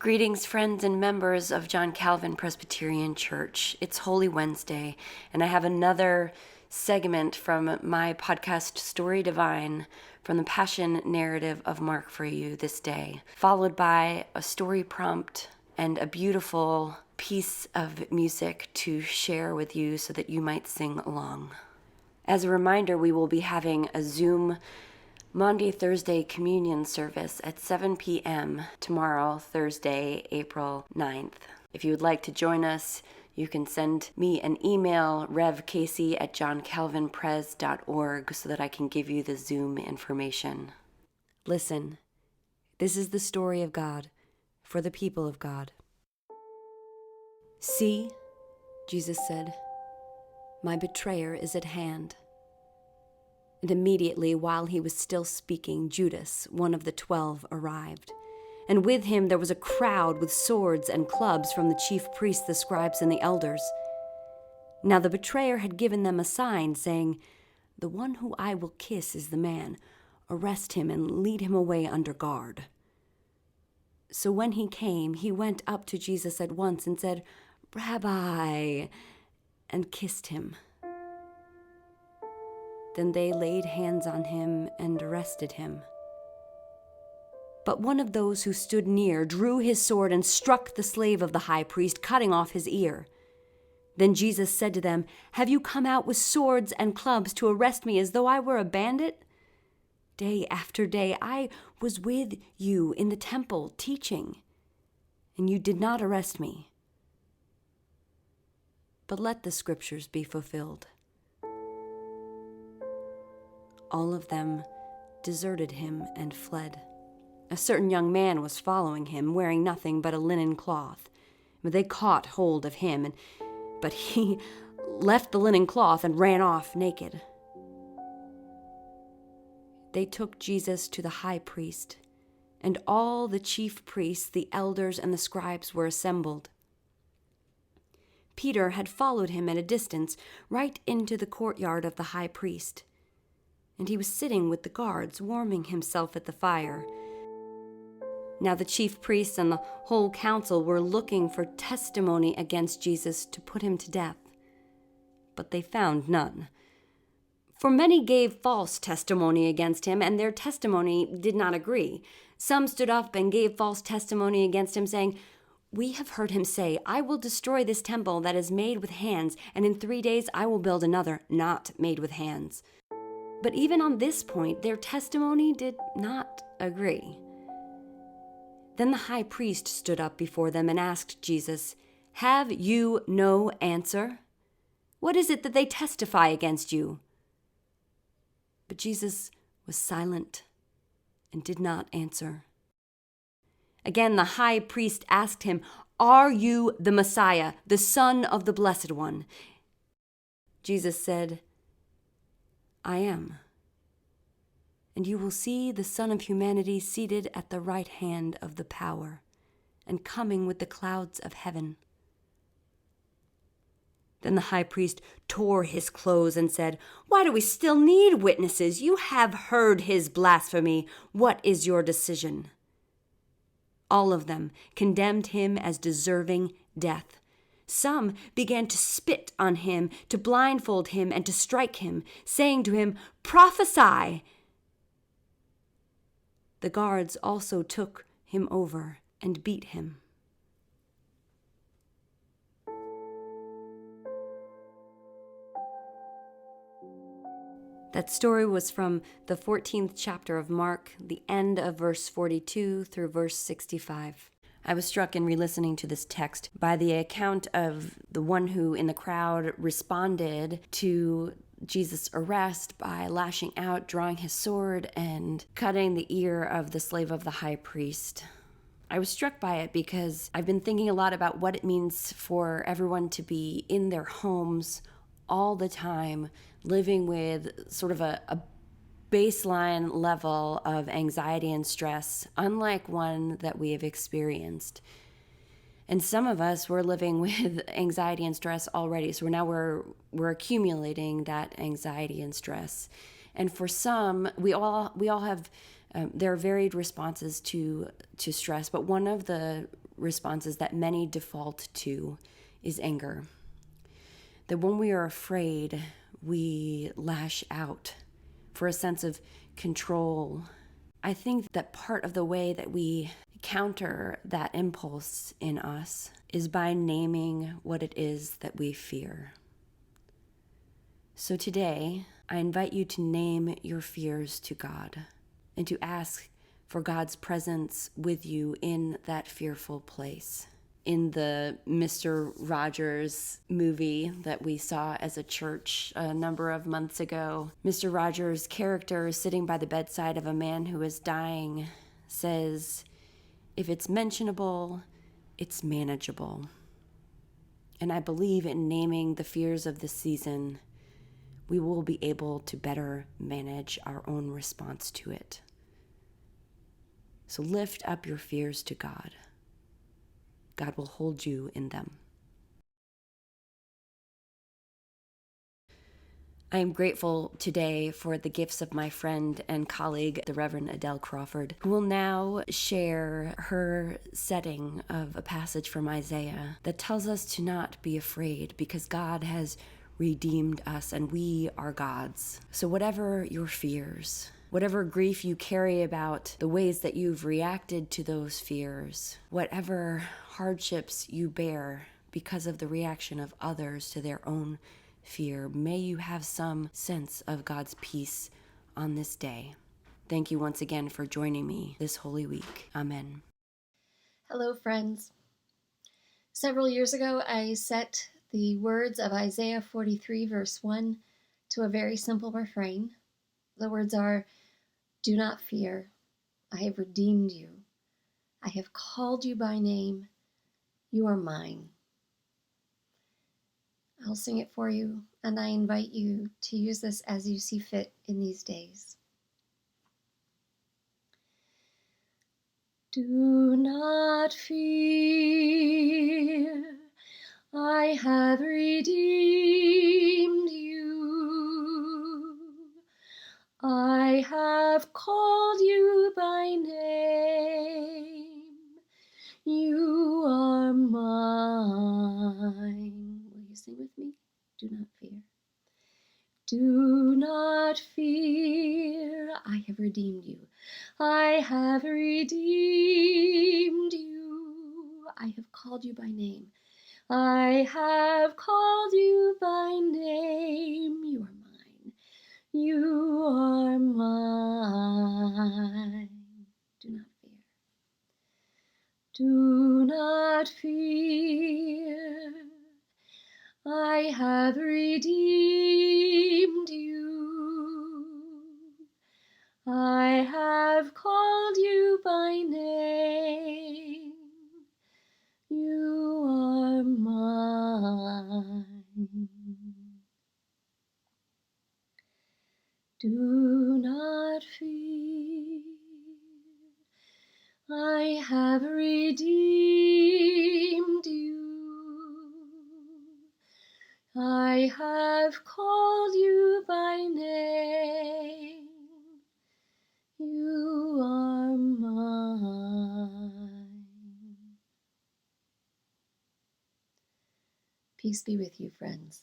Greetings, friends and members of John Calvin Presbyterian Church. It's Holy Wednesday, and I have another segment from my podcast, Story Divine, from the Passion narrative of Mark for you this day, followed by a story prompt and a beautiful piece of music to share with you so that you might sing along. As a reminder, we will be having a Zoom Maundy Thursday communion service at 7 p.m. tomorrow, Thursday, April 9th. If you would like to join us, you can send me an email, revcasey@johncalvinpres.org, so that I can give you the Zoom information. Listen, this is the story of God for the people of God. "See," Jesus said, "my betrayer is at hand." And immediately, while he was still speaking, Judas, one of the 12, arrived. And with him there was a crowd with swords and clubs from the chief priests, the scribes, and the elders. Now the betrayer had given them a sign, saying, "The one who I will kiss is the man. Arrest him and lead him away under guard." So when he came, he went up to Jesus at once and said, "Rabbi," and kissed him. Then they laid hands on him and arrested him. But one of those who stood near drew his sword and struck the slave of the high priest, cutting off his ear. Then Jesus said to them, "Have you come out with swords and clubs to arrest me as though I were a bandit? Day after day I was with you in the temple teaching, and you did not arrest me. But let the scriptures be fulfilled." All of them deserted him and fled. A certain young man was following him, wearing nothing but a linen cloth. But they caught hold of him, but he left the linen cloth and ran off naked. They took Jesus to the high priest, and all the chief priests, the elders, and the scribes were assembled. Peter had followed him at a distance, right into the courtyard of the high priest. And he was sitting with the guards, warming himself at the fire. Now the chief priests and the whole council were looking for testimony against Jesus to put him to death. But they found none. For many gave false testimony against him, and their testimony did not agree. Some stood up and gave false testimony against him, saying, "We have heard him say, 'I will destroy this temple that is made with hands, and in 3 days I will build another not made with hands.' But even on this point, their testimony did not agree." Then the high priest stood up before them and asked Jesus, "Have you no answer? What is it that they testify against you?" But Jesus was silent and did not answer. Again, the high priest asked him, "Are you the Messiah, the Son of the Blessed One?" Jesus said, "I am. And you will see the Son of Humanity seated at the right hand of the power, and coming with the clouds of heaven." Then the high priest tore his clothes and said, "Why do we still need witnesses? You have heard his blasphemy. What is your decision?" All of them condemned him as deserving death. Some began to spit on him, to blindfold him, and to strike him, saying to him, "Prophesy!" The guards also took him over and beat him. That story was from the 14th chapter of Mark, the end of verse 42 through verse 65. I was struck in re-listening to this text by the account of the one who in the crowd responded to Jesus' arrest by lashing out, drawing his sword, and cutting the ear of the slave of the high priest. I was struck by it because I've been thinking a lot about what it means for everyone to be in their homes all the time, living with sort of a baseline level of anxiety and stress, unlike one that we have experienced. And some of us were living with anxiety and stress already, so now we're accumulating that anxiety and stress. And for some, we all have there are varied responses to stress, but one of the responses that many default to is anger. That when we are afraid, we lash out for a sense of control. I think that part of the way that we counter that impulse in us is by naming what it is that we fear. So today, I invite you to name your fears to God and to ask for God's presence with you in that fearful place. In the Mr. Rogers movie that we saw as a church a number of months ago, Mr. Rogers' character sitting by the bedside of a man who is dying says, "If it's mentionable, it's manageable." And I believe in naming the fears of this season, we will be able to better manage our own response to it. So lift up your fears to God. God will hold you in them. I am grateful today for the gifts of my friend and colleague, the Reverend Adele Crawford, who will now share her setting of a passage from Isaiah that tells us to not be afraid because God has redeemed us and we are God's. So whatever your fears, whatever grief you carry about the ways that you've reacted to those fears, whatever hardships you bear because of the reaction of others to their own fear, may you have some sense of God's peace on this day. Thank you once again for joining me this Holy Week. Amen. Hello, friends. Several years ago, I set the words of Isaiah 43, verse 1 to a very simple refrain. The words are, "Do not fear. I have redeemed you. I have called you by name. You are mine." I'll sing it for you, and I invite you to use this as you see fit in these days. Do not fear. I have redeemed you. I have called you by name. You are mine. Will you sing with me? Do not fear. Do not fear. I have redeemed you. I have redeemed you. I have called you by name. I have called you by name. You are mine. You are mine. Do not fear. Do not fear. I have redeemed you. I have called you by name. You are mine. Do not fear. I have redeemed you. I have called you by name. You are mine. Peace be with you, friends.